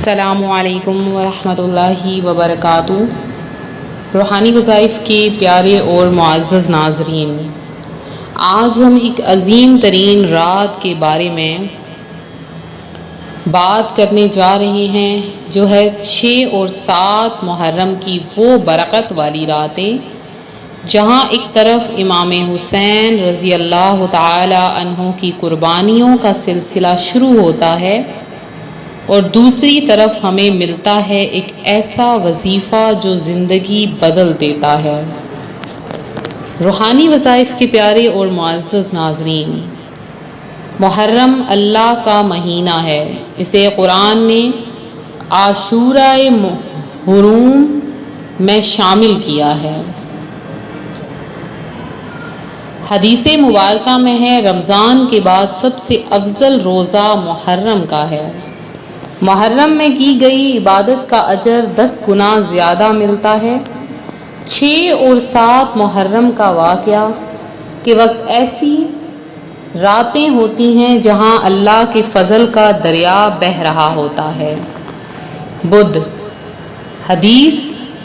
السلام علیکم ورحمۃ اللہ وبرکاتہ۔ روحانی وظائف کے پیارے اور معزز ناظرین، آج ہم ایک عظیم ترین رات کے بارے میں بات کرنے جا رہے ہیں جو ہے 6 اور 7 محرم کی وہ برکت والی راتیں جہاں ایک طرف امام حسین رضی اللہ تعالی عنہ کی قربانیوں کا سلسلہ شروع ہوتا ہے اور دوسری طرف ہمیں ملتا ہے ایک ایسا وظیفہ جو زندگی بدل دیتا ہے۔ روحانی وظائف کے پیارے اور معزز ناظرین، محرم اللہ کا مہینہ ہے۔ اسے قرآن نے عاشورۂ حرم میں شامل کیا ہے۔ حدیث مبارکہ میں ہے رمضان کے بعد سب سے افضل روزہ محرم کا ہے۔ محرم میں کی گئی عبادت کا اجر 10 گنا زیادہ ملتا ہے۔ 6 اور 7 محرم کا واقعہ کے وقت ایسی راتیں ہوتی ہیں جہاں اللہ کے فضل کا دریا بہہ رہا ہوتا ہے۔ بدھ حدیث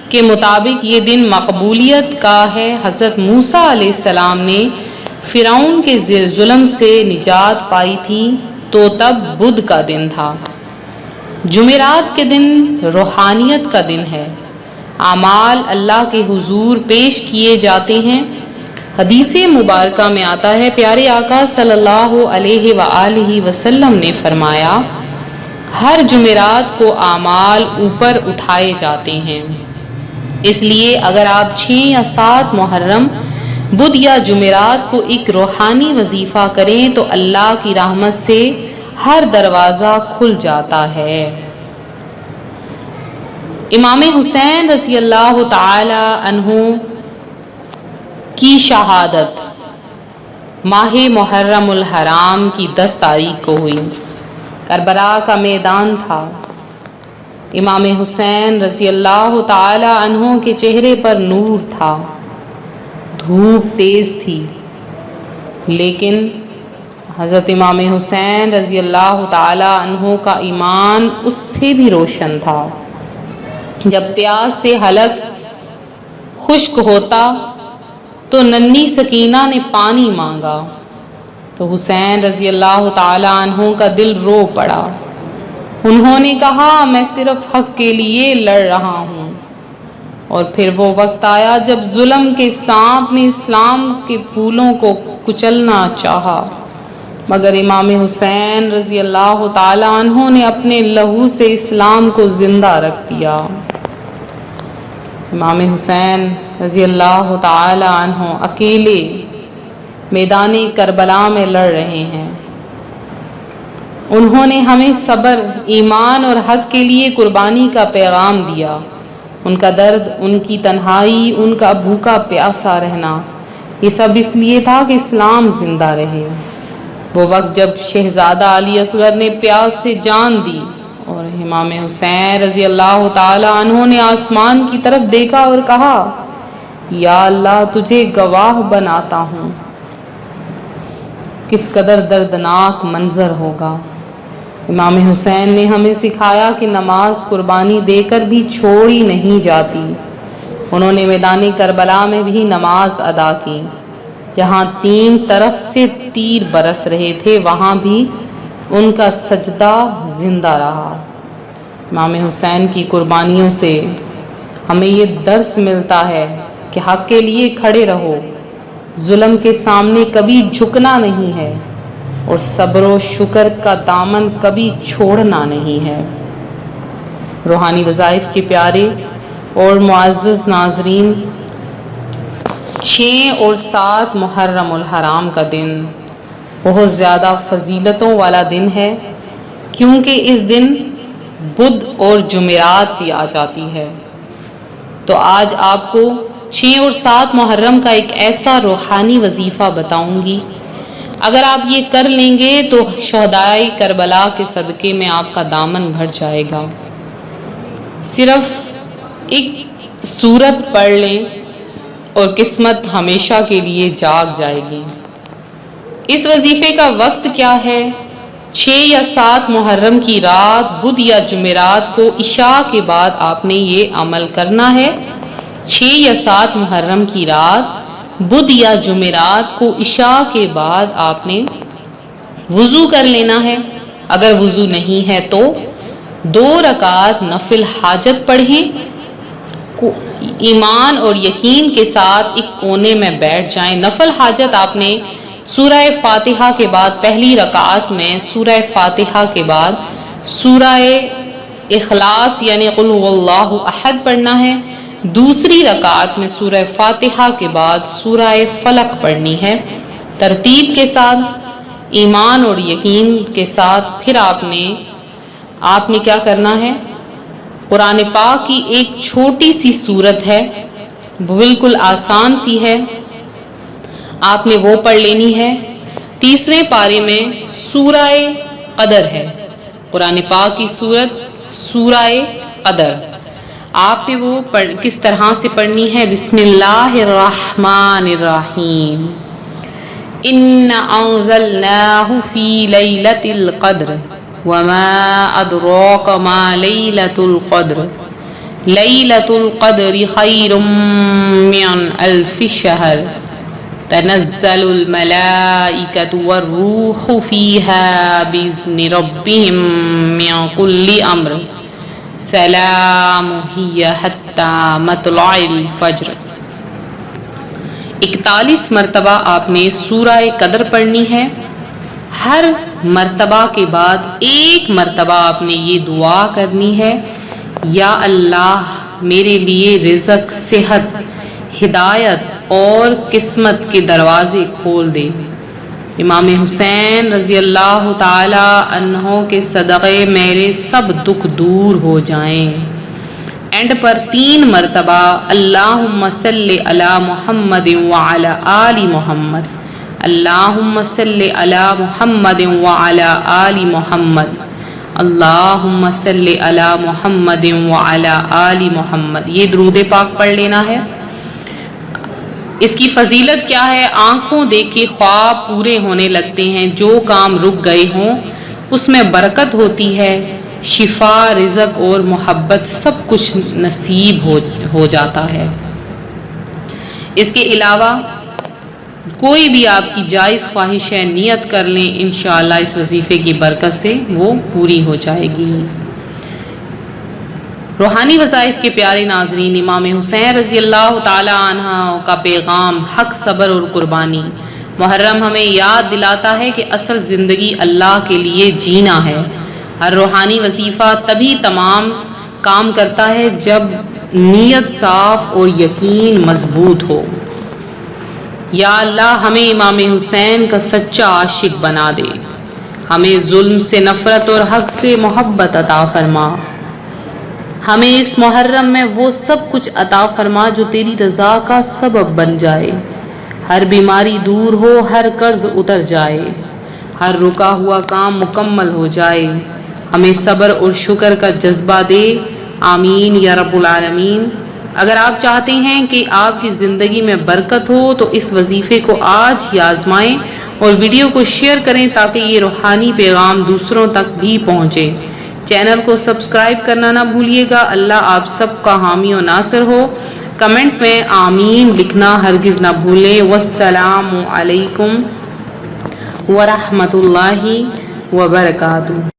کے مطابق یہ دن مقبولیت کا ہے۔ حضرت موسیٰ علیہ السلام نے فرعون کے ظلم سے نجات پائی تھی تو تب بدھ کا دن تھا۔ جمعرات کے دن روحانیت کا دن ہے۔ اعمال اللہ کے حضور پیش کیے جاتے ہیں۔ حدیث مبارکہ میں آتا ہے پیارے آقا صلی اللہ علیہ وآلہ وسلم نے فرمایا، ہر جمعرات کو اعمال اوپر اٹھائے جاتے ہیں۔ اس لیے اگر آپ 6 یا 7 محرم بدھ یا جمعرات کو ایک روحانی وظیفہ کریں تو اللہ کی رحمت سے ہر دروازہ کھل جاتا ہے۔ امام حسین رضی اللہ تعالی عنہ کی شہادت ماہ محرم الحرام کی 10 تاریخ کو ہوئی۔ کربلا کا میدان تھا۔ امام حسین رضی اللہ تعالی عنہ کے چہرے پر نور تھا۔ دھوپ تیز تھی لیکن حضرت امام حسین رضی اللہ تعالی عنہ کا ایمان اس سے بھی روشن تھا۔ جب پیاس سے حلق خشک ہوتا تو ننھی سکینہ نے پانی مانگا تو حسین رضی اللہ تعالی عنہ کا دل رو پڑا۔ انہوں نے کہا میں صرف حق کے لیے لڑ رہا ہوں۔ اور پھر وہ وقت آیا جب ظلم کے سانپ نے اسلام کے پھولوں کو کچلنا چاہا، مگر امام حسین رضی اللہ تعالی عنہ نے اپنے لہو سے اسلام کو زندہ رکھ دیا۔ امام حسین رضی اللہ تعالی عنہ اکیلے میدان کربلا میں لڑ رہے ہیں۔ انہوں نے ہمیں صبر، ایمان اور حق کے لیے قربانی کا پیغام دیا۔ ان کا درد، ان کی تنہائی، ان کا بھوکا پیاسا رہنا، یہ سب اس لیے تھا کہ اسلام زندہ رہے۔ وہ وقت جب شہزادہ علی اصغر نے پیاس سے جان دی اور امام حسین رضی اللہ تعالی عنہ نے آسمان کی طرف دیکھا اور کہا یا اللہ تجھے گواہ بناتا ہوں، کس قدر دردناک منظر ہوگا۔ امام حسین نے ہمیں سکھایا کہ نماز قربانی دے کر بھی چھوڑی نہیں جاتی۔ انہوں نے میدان کربلا میں بھی نماز ادا کی۔ جہاں 3 طرف سے تیر برس رہے تھے وہاں بھی ان کا سجدہ زندہ رہا۔ امام حسین کی قربانیوں سے ہمیں یہ درس ملتا ہے کہ حق کے لیے کھڑے رہو، ظلم کے سامنے کبھی جھکنا نہیں ہے اور صبر و شکر کا دامن کبھی چھوڑنا نہیں ہے۔ روحانی وظائف کے پیارے اور معزز ناظرین، 6 اور 7 محرم الحرام کا دن بہت زیادہ فضیلتوں والا دن ہے کیونکہ اس دن بدھ اور جمعرات بھی آ جاتی ہے۔ تو آج آپ کو 6 اور 7 محرم کا ایک ایسا روحانی وظیفہ بتاؤں گی، اگر آپ یہ کر لیں گے تو شہدائے کربلا کے صدقے میں آپ کا دامن بھر جائے گا۔ صرف ایک سورت پڑھ لیں اور قسمت ہمیشہ کے لیے جاگ جائے گی۔ اس وظیفے کا وقت کیا ہے؟ 6 یا 7 محرم کی رات بدھ یا جمعرات کو عشاء کے بعد آپ نے یہ عمل کرنا ہے۔ 6 یا 7 محرم کی رات بدھ یا جمعرات کو عشاء کے بعد آپ نے وضو کر لینا ہے۔ اگر وضو نہیں ہے تو 2 رکعت نفل حاجت پڑھیں، ایمان اور یقین کے ساتھ ایک کونے میں بیٹھ جائیں۔ نفل حاجت آپ نے سورہ فاتحہ کے بعد پہلی رکعت میں سورہ فاتحہ کے بعد سورہ اخلاص یعنی قل هو اللہ احد پڑھنا ہے۔ دوسری رکعت میں سورہ فاتحہ کے بعد سورہ فلق پڑھنی ہے ترتیب کے ساتھ، ایمان اور یقین کے ساتھ۔ پھر آپ نے کیا کرنا ہے؟ قرآن پاک کی ایک چھوٹی سی سورت ہے، بالکل آسان سی ہے، آپ نے وہ پڑھ لینی ہے۔ تیسرے پارے میں سورہ قدر ہے، قرآن پاک کی سورت سورہ قدر، آپ نے وہ کس طرح سے پڑھنی ہے؟ بسم اللہ الرحمن الرحیم، اِنَّا أَنزَلْنَاهُ فِي لَيْلَةِ الْقَدْرِ وَمَا أَدْرَاكَ مَا لَيْلَةُ الْقَدْرِ لَيْلَةُ الْقَدْرِ خَيْرٌ مِّنْ أَلْفِ شَهْرٍ تنزل الملائكة والروح فيها بإذن ربهم من كل أمر سلام هي حتى مطلع الفجر۔ 41 مرتبہ آپ نے سورہ قدر پڑھنی ہے۔ ہر مرتبہ کے بعد ایک مرتبہ آپ نے یہ دعا کرنی ہے، یا اللہ میرے لیے رزق، صحت، ہدایت اور قسمت کے دروازے کھول دے۔ امام حسین رضی اللہ تعالی عنہ کے صدقے میرے سب دکھ دور ہو جائیں۔ اینڈ پر 3 مرتبہ اللہم صلی علی محمد وعلی آل محمد، اللہم صلی علی محمد وعلی آل محمد، اللہم صلی علی محمد وعلی آل محمد، یہ درود پاک پڑھ لینا ہے۔ اس کی فضیلت کیا ہے؟ آنکھوں دیکھے خواب پورے ہونے لگتے ہیں، جو کام رک گئے ہوں اس میں برکت ہوتی ہے، شفا، رزق اور محبت سب کچھ نصیب ہو جاتا ہے۔ اس کے علاوہ کوئی بھی آپ کی جائز خواہش ہے، نیت کر لیں، انشاءاللہ اس وظیفے کی برکت سے وہ پوری ہو جائے گی۔ روحانی وظائف کے پیارے ناظرین، امام حسین رضی اللہ تعالی عنہ کا پیغام حق، صبر اور قربانی۔ محرم ہمیں یاد دلاتا ہے کہ اصل زندگی اللہ کے لیے جینا ہے۔ ہر روحانی وظیفہ تبھی تمام کام کرتا ہے جب نیت صاف اور یقین مضبوط ہو۔ یا اللہ ہمیں امام حسین کا سچا عاشق بنا دے، ہمیں ظلم سے نفرت اور حق سے محبت عطا فرما، ہمیں اس محرم میں وہ سب کچھ عطا فرما جو تیری رضا کا سبب بن جائے، ہر بیماری دور ہو، ہر قرض اتر جائے، ہر رکا ہوا کام مکمل ہو جائے، ہمیں صبر اور شکر کا جذبہ دے، آمین یا رب العالمین۔ اگر آپ چاہتے ہیں کہ آپ کی زندگی میں برکت ہو تو اس وظیفے کو آج ہی آزمائیں اور ویڈیو کو شیئر کریں تاکہ یہ روحانی پیغام دوسروں تک بھی پہنچے۔ چینل کو سبسکرائب کرنا نہ بھولیے گا۔ اللہ آپ سب کا حامی و ناصر ہو۔ کمنٹ میں آمین لکھنا ہرگز نہ بھولیں۔ والسلام علیکم ورحمۃ اللہ وبرکاتہ۔